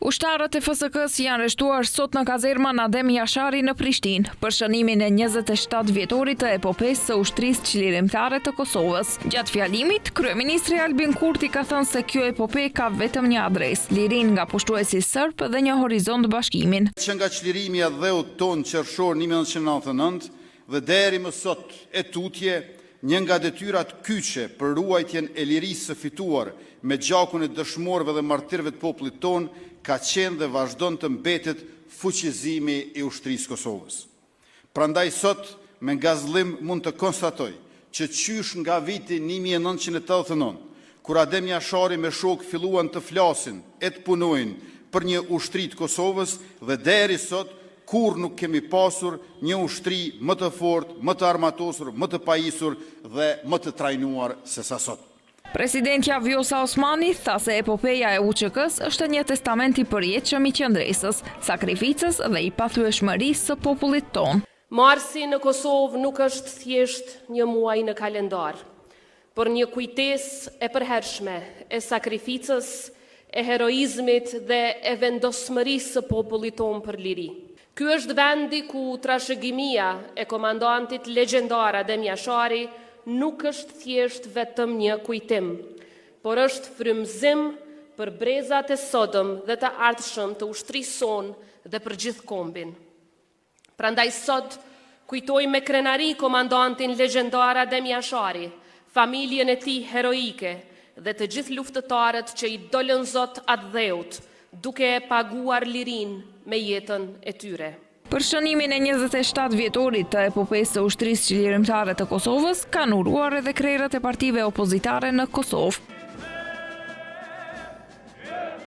Ushtarët e FSK-s janë arrestuar sot në kazerma Adem Jashari në Prishtinë për shënimin e 27 vjetorit të epopesë së ushtrisë çlirimtare të Kosovës. Gjatë fjalimit, kryeministri Albin Kurti ka thënë se kjo epope ka vetëm një adresë: lirinë nga pushtuesi serb dhe një horizont bashkimin. Që nga çlirimi i dheut ton qershor 1999 dhe deri më sot e tutje, një nga detyrat kyçe për ruajtjen e lirisë së fituar me gjakun e dëshmorëve dhe martirëve të popullit ton ka qenë dhe vazhdon të mbetet fuqizimi i ushtrisë Kosovës. Prandaj sot me ngazllim mund të konstatoj që qysh nga viti 1989, kur Adem Jashari me shok filluan të flasin e të punojnë për një ushtri të Kosovës dhe deri sot kur nuk kemi pasur një ushtri më të fortë, më të armatosur, më të pajisur dhe më të trajnuar se sa sot. Presidentja Vjosa Osmani tha se epopeja e UÇK-s është një testament i përjetshëm i qendresës, sakrificës dhe i pathyeshmërisë së popullit ton. Marsi në Kosovë nuk është thjesht një muaj në kalendar, por një kujtesë e përhershme e sakrificës, e heroizmit dhe e vendosmërisë së popullit ton për liri. Ky është vendi ku trashëgimia e komandantit legjendar Adem Jashari nuk është thjesht vetëm një kujtim, por është frymëzim për brezat e sodëm dhe të ardhshëm të ushtrisë sonë dhe për gjithë kombin. Prandaj sot kujtojmë me krenari komandantin legjendar Adem Jashari, familjen e tij heroike dhe të gjithë luftëtarët që i dolën Zot atë dheut, duke e paguar lirinë me jetën e tyre. Për shënimin e 27 vjetorit të epopesë së ushtrisë çlirimtare të Kosovës, kanë uruar edhe krerët e partive opozitare në Kosovë.